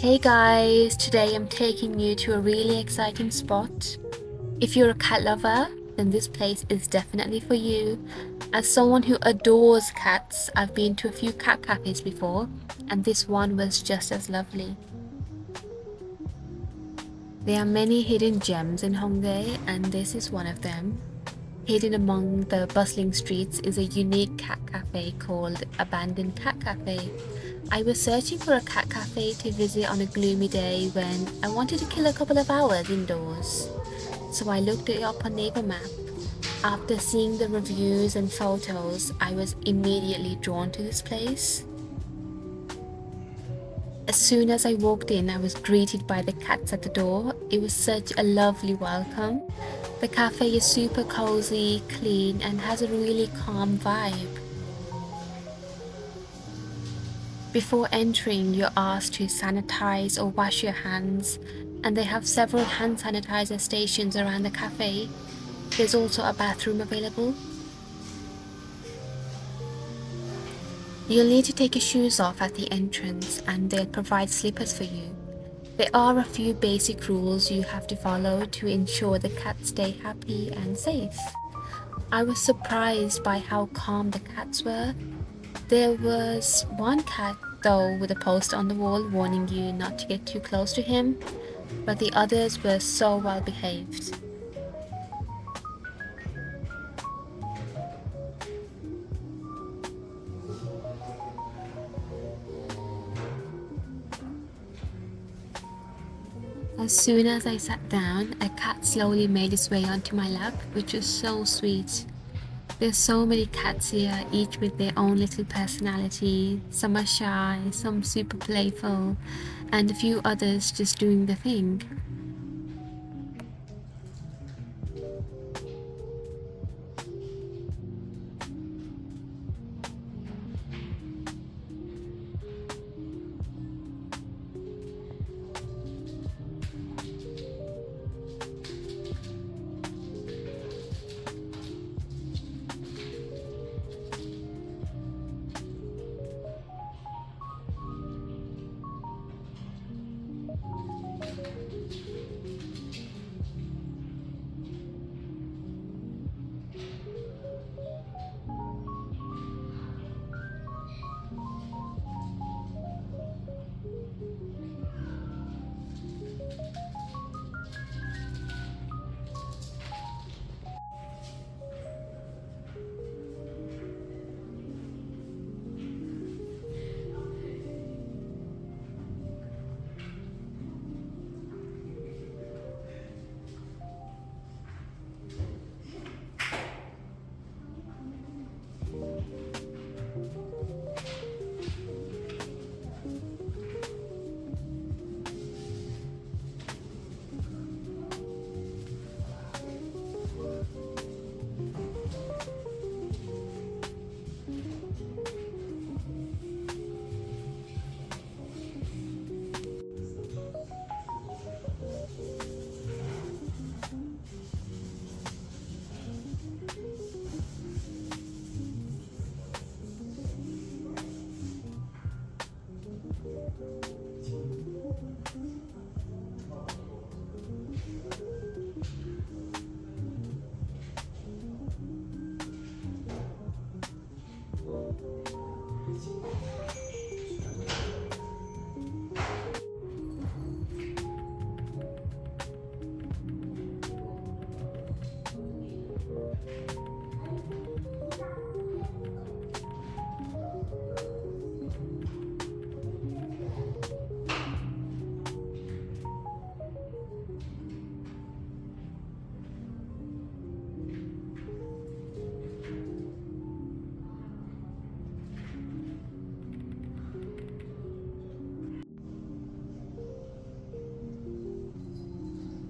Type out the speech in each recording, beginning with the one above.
Hey guys, today I'm taking you to a really exciting spot. If you're a cat lover, then this place is definitely for you. As someone who adores cats, I've been to a few cat cafes before, and this one was just as lovely. There are many hidden gems in Hongdae, and this is one of them. Hidden among the bustling streets is a unique cat cafe called Abandoned Cat Cafe. I was searching for a cat cafe to visit on a gloomy day when I wanted to kill a couple of hours indoors. So I looked it up on Neighbor Map. After seeing the reviews and photos, I was immediately drawn to this place. As soon as I walked in, I was greeted by the cats at the door. It was such a lovely welcome. The cafe is super cozy, clean, and has a really calm vibe. Before entering, you're asked to sanitize or wash your hands, and they have several hand sanitizer stations around the cafe. There's also a bathroom available. You'll need to take your shoes off at the entrance, and they'll provide slippers for you. There are a few basic rules you have to follow to ensure the cats stay happy and safe. I was surprised by how calm the cats were. There was one cat though with a poster on the wall warning you not to get too close to him, but the others were so well behaved. As soon as I sat down, a cat slowly made its way onto my lap, which was so sweet. There's so many cats here, each with their own little personality. Some are shy, some super playful, and a few others just doing the thing.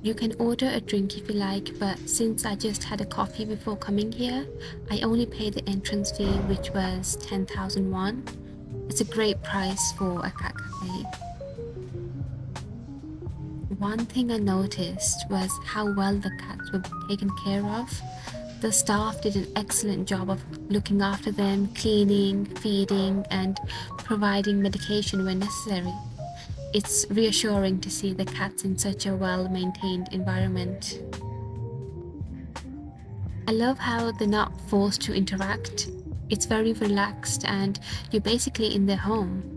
You can order a drink if you like, but since I just had a coffee before coming here, I only paid the entrance fee, which was 10,000 won. It's a great price for a cat cafe. One thing I noticed was how well the cats were taken care of. The staff did an excellent job of looking after them, cleaning, feeding, and providing medication when necessary. It's reassuring to see the cats in such a well-maintained environment. I love how they're not forced to interact. It's very relaxed and you're basically in their home.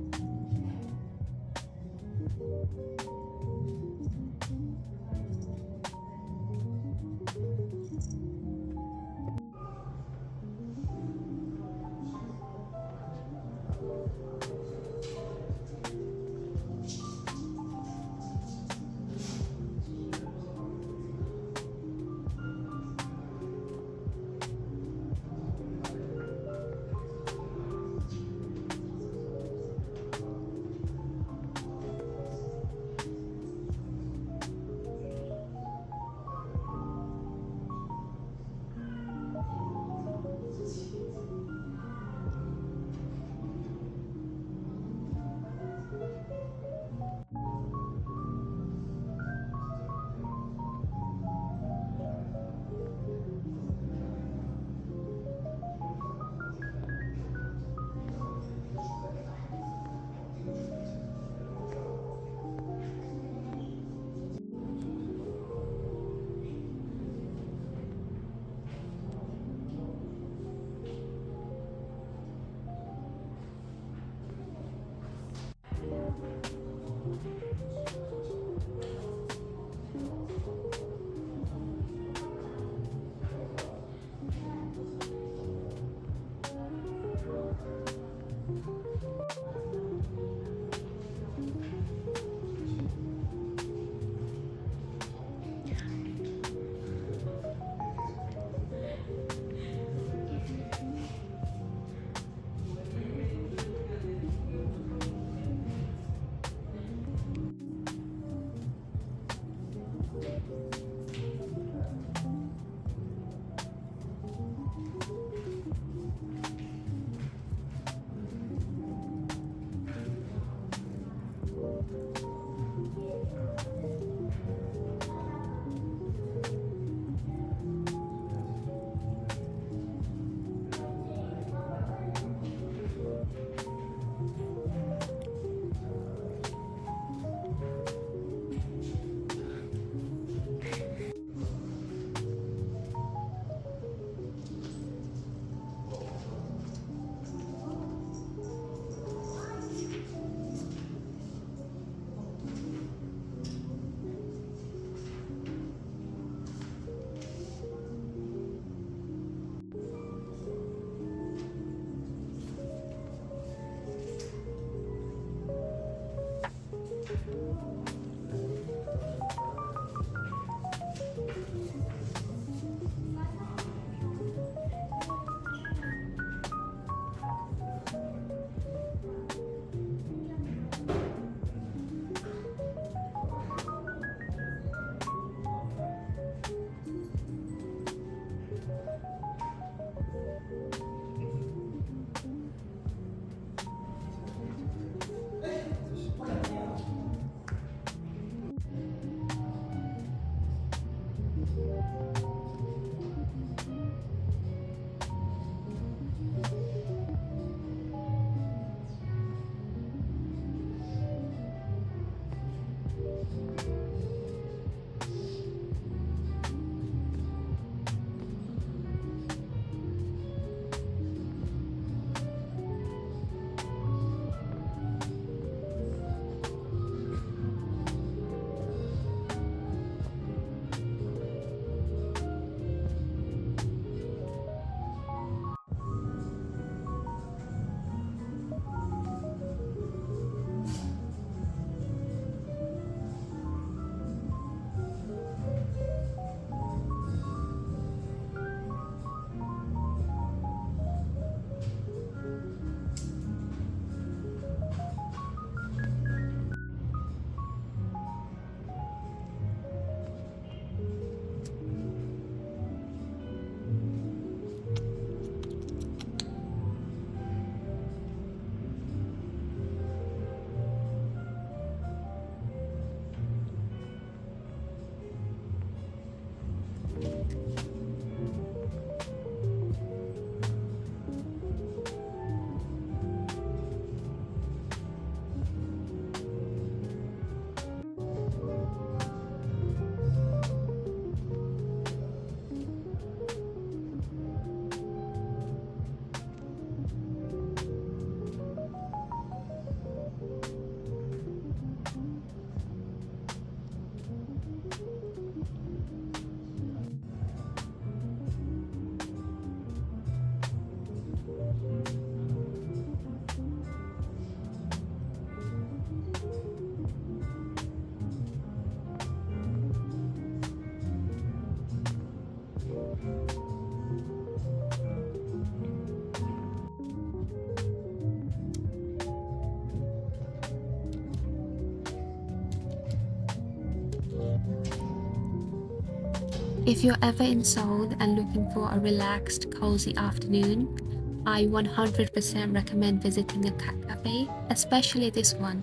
If you're ever in Seoul and looking for a relaxed, cozy afternoon, I 100% recommend visiting a cat cafe, especially this one.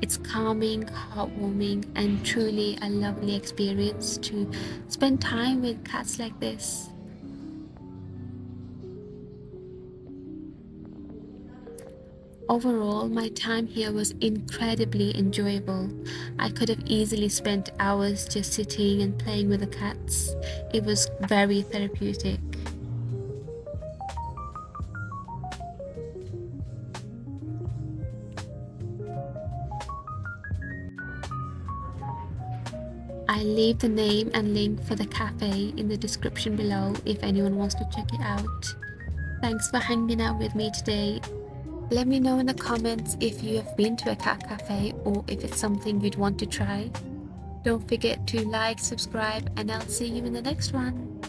It's calming, heartwarming, and truly a lovely experience to spend time with cats like this. Overall, my time here was incredibly enjoyable. I could have easily spent hours just sitting and playing with the cats. It was very therapeutic. I'll leave the name and link for the cafe in the description below if anyone wants to check it out. Thanks for hanging out with me today. Let me know in the comments if you have been to a cat cafe or if it's something you'd want to try. Don't forget to like, subscribe, and I'll see you in the next one.